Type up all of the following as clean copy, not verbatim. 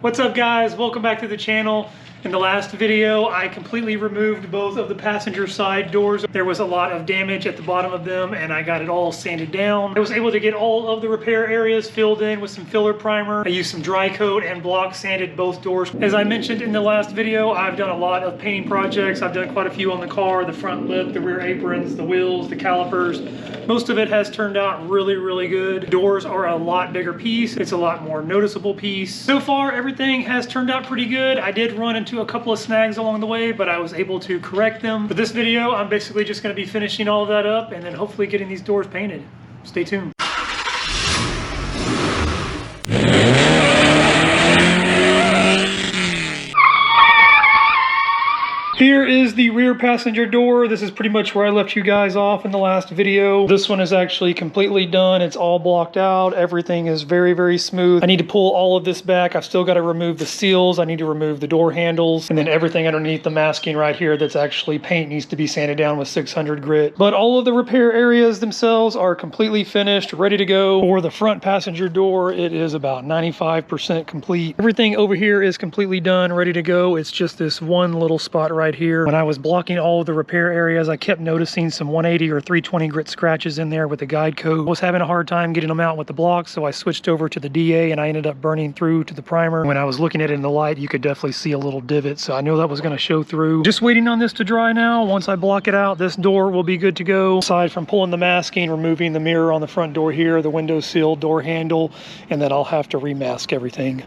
What's up guys, welcome back to the channel. In the last video, I completely removed both of the passenger side doors. There was a lot of damage at the bottom of them and I got it all sanded down. I was able to get all of the repair areas filled in with some filler primer. I used some dry coat and block sanded both doors. As I mentioned in the last video, I've done a lot of painting projects. I've done quite a few on the car, the front lip, the rear aprons, the wheels, the calipers. Most of it has turned out really good. Doors are a lot bigger piece. It's a lot more noticeable piece. So far, everything has turned out pretty good. I did run into a couple of snags along the way, but I was able to correct them. For this video, I'm basically just going to be finishing all of that up and then hopefully getting these doors painted. Stay tuned. Here is the rear passenger door. This is pretty much where I left you guys off in the last video. This one is actually completely done. It's all blocked out. Everything is very smooth. I need to pull all of this back. I've still got to remove the seals. I need to remove the door handles, and then everything underneath the masking right here that's actually paint needs to be sanded down with 600 grit. But all of the repair areas themselves are completely finished, ready to go. For the front passenger door, it is about 95% complete. Everything over here is completely done, ready to go. It's just this one little spot right here. When I was blocking all of the repair areas, I kept noticing some 180 or 320 grit scratches in there with the guide coat. I was having a hard time getting them out with the blocks, so I switched over to the DA and I ended up burning through to the primer. When I was looking at it in the light, you could definitely see a little divot, so I know that was going to show through. Just waiting on this to dry now. Once I block it out, this door will be good to go. Aside from pulling the masking, removing the mirror on the front door here, the window sill, door handle, and then I'll have to remask everything.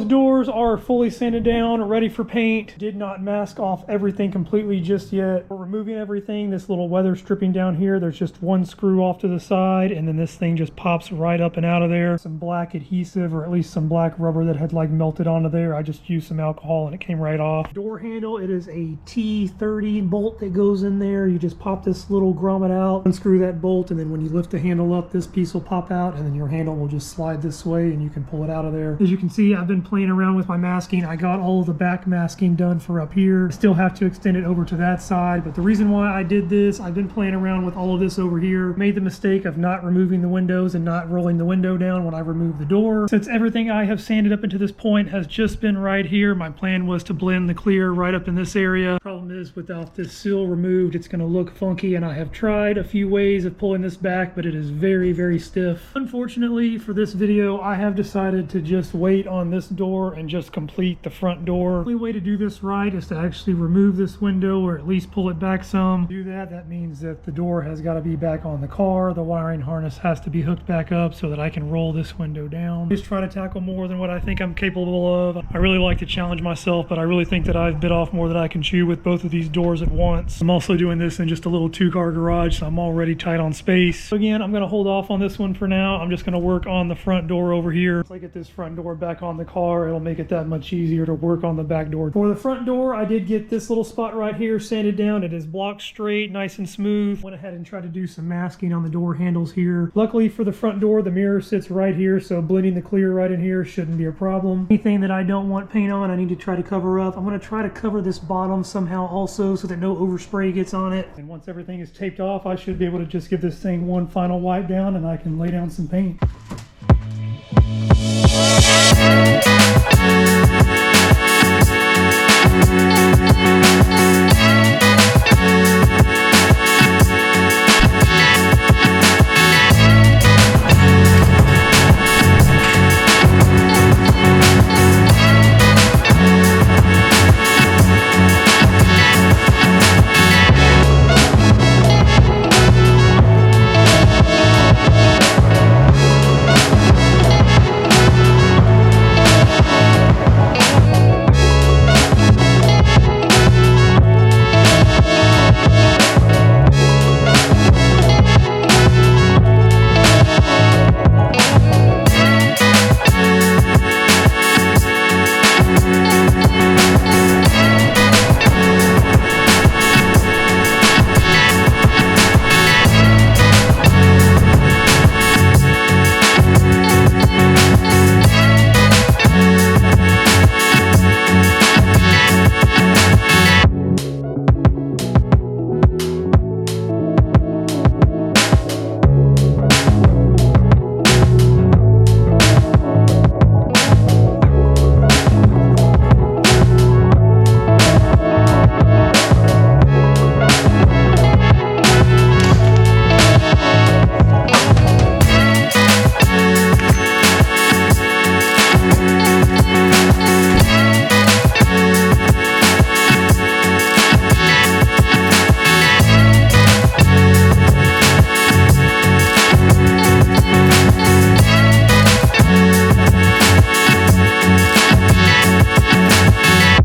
Doors are fully sanded down, ready for paint. Did not mask off everything completely just yet. We're removing everything. This little weather stripping down here, there's just one screw off to the side, and then this thing just pops right up and out of there. Some black adhesive, or at least some black rubber that had like melted onto there. I just used some alcohol and it came right off. Door handle, it is a T30 bolt that goes in there. You just pop this little grommet out, unscrew that bolt, and then when you lift the handle up, this piece will pop out, and then your handle will just slide this way and you can pull it out of there. As you can see, I've been playing around with my masking. I got all of the back masking done for up here. I still have to extend it over to that side, but the reason why I did this, I've been playing around with all of this over here. Made the mistake of not removing the windows and not rolling the window down when I removed the door. Since everything I have sanded up into this point has just been right here, my plan was to blend the clear right up in this area. Problem is, without this sill removed, it's going to look funky, and I have tried a few ways of pulling this back, but it is very, very stiff. Unfortunately, for this video, I have decided to just wait on this door and just complete the front door. The only way to do this right is to actually remove this window, or at least pull it back some. To do that, that means that the door has got to be back on the car. The wiring harness has to be hooked back up so that I can roll this window down. Just try to tackle more than what I think I'm capable of. I really like to challenge myself, but I really think that I've bit off more than I can chew with both of these doors at once. I'm also doing this in just a little 2-car garage, so I'm already tight on space. So again, I'm going to hold off on this one for now. I'm just going to work on the front door over here. Once I get this front door back on the car, it'll make it that much easier to work on the back door. For the front door, I did get this little spot right here sanded down. It is blocked straight, nice and smooth. Went ahead and tried to do some masking on the door handles here. Luckily for the front door, the mirror sits right here, so blending the clear right in here shouldn't be a problem. Anything that I don't want paint on, I need to try to cover up. I'm going to try to cover this bottom somehow also so that no overspray gets on it. And once everything is taped off, I should be able to just give this thing one final wipe down and I can lay down some paint.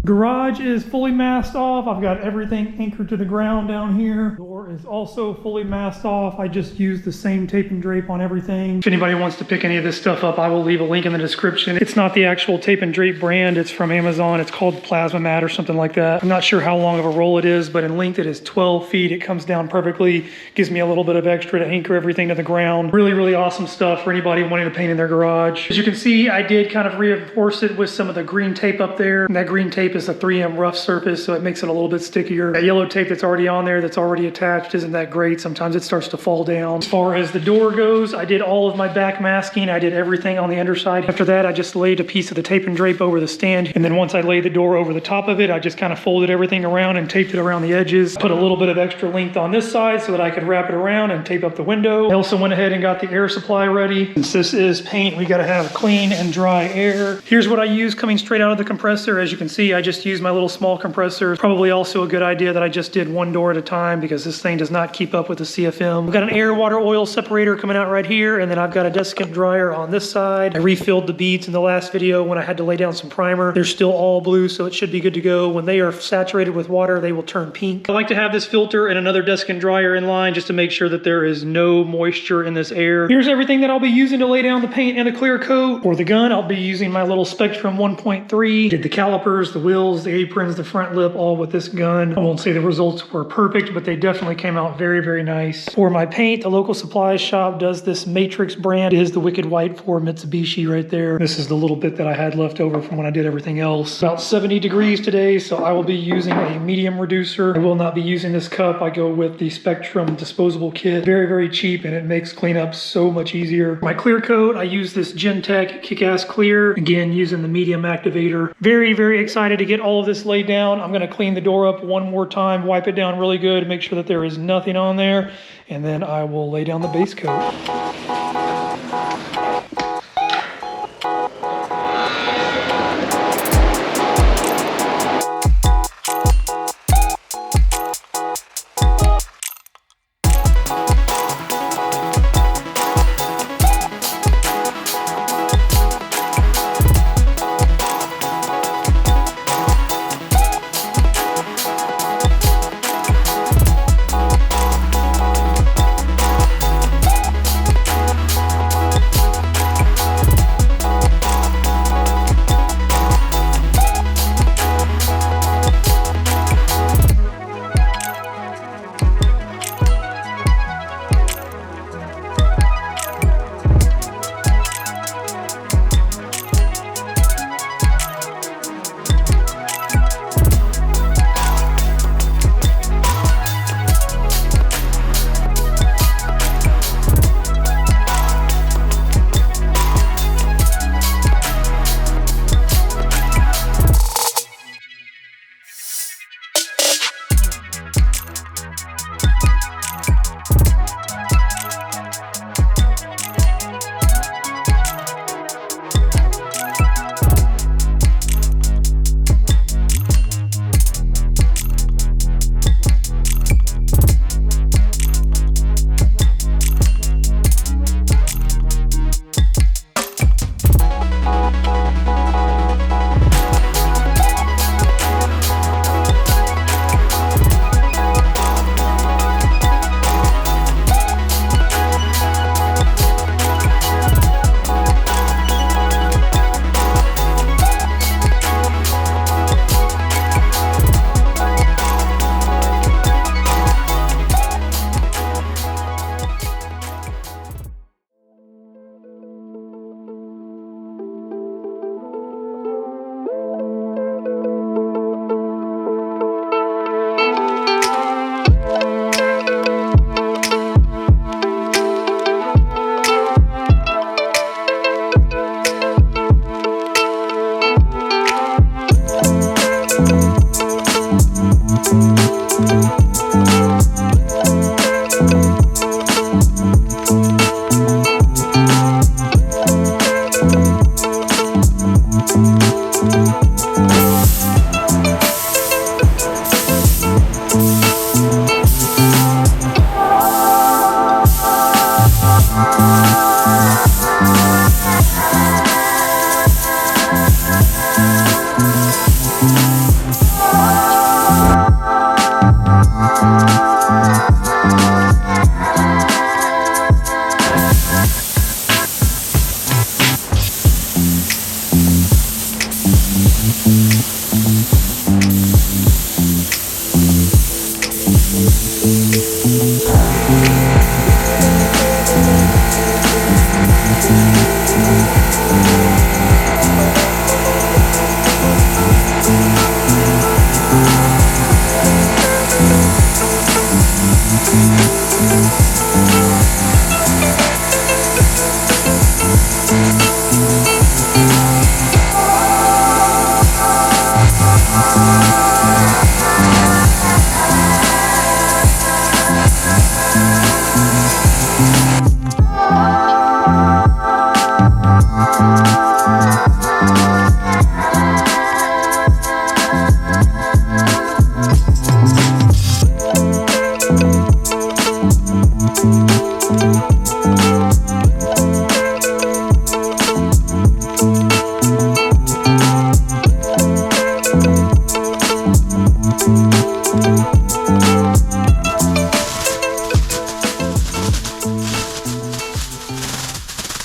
Garage is fully masked off. I've got everything anchored to the ground down here. Door is also fully masked off. I just used the same tape and drape on everything. If anybody wants to pick any of this stuff up, I will leave a link in the description. It's not the actual tape and drape brand. It's from Amazon. It's called Plazmmask or something like that. I'm not sure how long of a roll it is, but in length it is 12 feet. It comes down perfectly. Gives me a little bit of extra to anchor everything to the ground. Really, really awesome stuff for anybody wanting to paint in their garage. As you can see, I did kind of reinforce it with some of the green tape up there. And that green tape is a 3M rough surface, so it makes it a little bit stickier. That yellow tape that's already on there, that's already attached, isn't that great. Sometimes it starts to fall down. As far as the door goes, I did all of my back masking. I did everything on the underside. After that, I just laid a piece of the tape and drape over the stand. And then once I laid the door over the top of it, I just kind of folded everything around and taped it around the edges. Put a little bit of extra length on this side so that I could wrap it around and tape up the window. I also went ahead and got the air supply ready. Since this is paint, we got to have clean and dry air. Here's what I use coming straight out of the compressor. As you can see, I just used my little small compressor. Probably also a good idea that I just did one door at a time because this thing does not keep up with the CFM. We've got an air water oil separator coming out right here, and then I've got a desiccant dryer on this side. I refilled the beads in the last video when I had to lay down some primer. They're still all blue, so it should be good to go. When they are saturated with water, they will turn pink. I like to have this filter and another desiccant dryer in line just to make sure that there is no moisture in this air. Here's everything that I'll be using to lay down the paint and the clear coat. For the gun, I'll be using my little Spectrum 1.3. Did the calipers, the wheels, the aprons, the front lip, all with this gun. I won't say the results were perfect, but they definitely definitely came out very, very nice. For my paint, the local supply shop does this Matrix brand. It is the Wicked White for Mitsubishi right there. This is the little bit that I had left over from when I did everything else. About 70 degrees today, so I will be using a medium reducer. I will not be using this cup. I go with the Spectrum Disposable Kit. Very, very cheap, and it makes cleanup so much easier. My clear coat, I use this Gentech Kick-Ass Clear. Again, using the medium activator. Very, very excited to get all of this laid down. I'm gonna clean the door up one more time, wipe it down really good, make sure that there is nothing on there, and then I will lay down the base coat.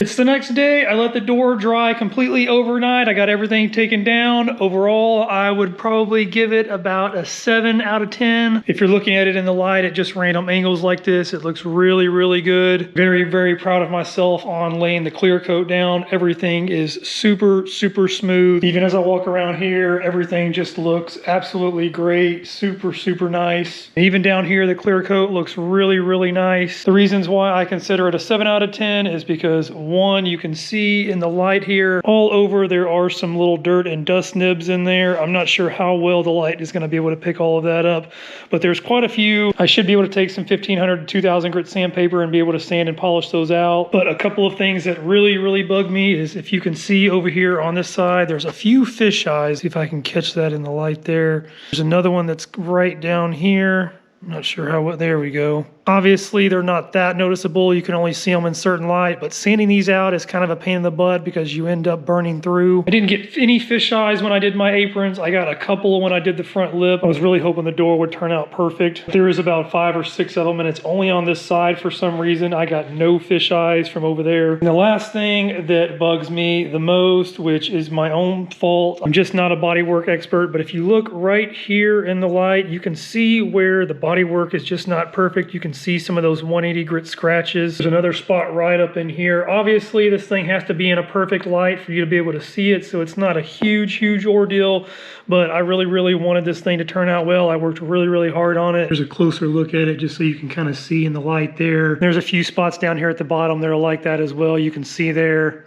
It's the next day. I let the door dry completely overnight. I got everything taken down. Overall, I would probably give it about a 7 out of 10. If you're looking at it in the light at just random angles like this, it looks really, really good. Very, very proud of myself on laying the clear coat down. Everything is super, super smooth. Even as I walk around here, everything just looks absolutely great. Super, super nice. Even down here, the clear coat looks really, really nice. The reasons why I consider it a 7 out of 10 is because one, you can see in the light here, all over there are some little dirt and dust nibs in there. I'm not sure how well the light is going to be able to pick all of that up, but there's quite a few. I should be able to take some 1500 to 2000 grit sandpaper and be able to sand and polish those out. But a couple of things that really, really bug me is if you can see over here on this side, there's a few fish eyes. See if I can catch that in the light there. There's another one that's right down here. I'm not sure how, there we go. Obviously, they're not that noticeable. You can only see them in certain light, but sanding these out is kind of a pain in the butt because you end up burning through. I didn't get any fish eyes when I did my aprons. I got a couple when I did the front lip. I was really hoping the door would turn out perfect. There is about 5 or 6 of them, and it's only on this side for some reason. I got no fish eyes from over there. And the last thing that bugs me the most, which is my own fault, I'm just not a bodywork expert, but if you look right here in the light, you can see where the bodywork is just not perfect. You can see some of those 180 grit scratches. There's another spot right up in here. Obviously, this thing has to be in a perfect light for you to be able to see it, so it's not a huge ordeal, but I really, really wanted this thing to turn out well. I worked really, really hard on it. There's a closer look at it just so you can kind of see in the light there. There's a few spots down here at the bottom that are like that as well. You can see there.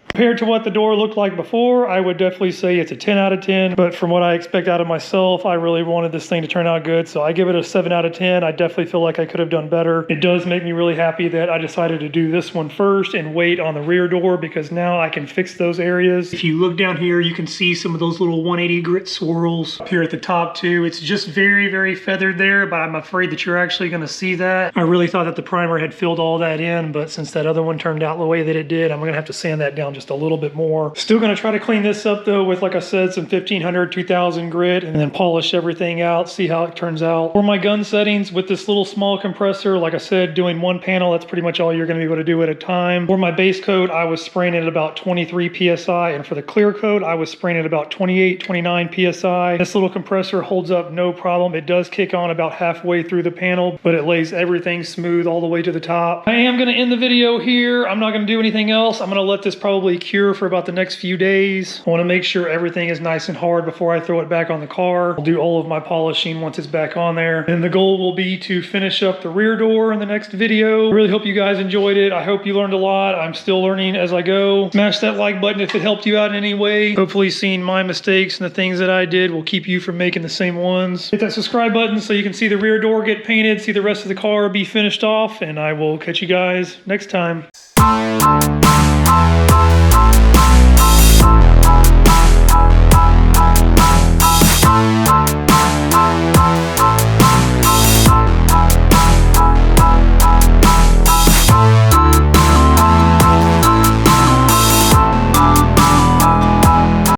Compared to what the door looked like before, I would definitely say it's a 10 out of 10. But from what I expect out of myself, I really wanted this thing to turn out good. So I give it a 7 out of 10. I definitely feel like I could have done better. It does make me really happy that I decided to do this one first and wait on the rear door because now I can fix those areas. If you look down here, you can see some of those little 180 grit swirls up here at the top too. It's just very, very feathered there, but I'm afraid that you're actually going to see that. I really thought that the primer had filled all that in, but since that other one turned out the way that it did, I'm going to have to sand that down just a little bit more. Still going to try to clean this up though with, like I said, some 1500, 2000 grit and then polish everything out, see how it turns out. For my gun settings with this little small compressor, like I said, doing one panel, that's pretty much all you're going to be able to do at a time. For my base coat, I was spraying it at about 23 PSI, and for the clear coat, I was spraying it at about 28, 29 PSI. This little compressor holds up no problem. It does kick on about halfway through the panel, but it lays everything smooth all the way to the top. I am going to end the video here. I'm not going to do anything else. I'm going to let this probably cure for about the next few days. I want to make sure everything is nice and hard before I throw it back on the car. I'll do all of my polishing once it's back on there. And the goal will be to finish up the rear door in the next video. I really hope you guys enjoyed it. I hope you learned a lot. I'm still learning as I go. Smash that like button if it helped you out in any way. Hopefully seeing my mistakes and the things that I did will keep you from making the same ones. Hit that subscribe button so you can see the rear door get painted, see the rest of the car be finished off, and I will catch you guys next time.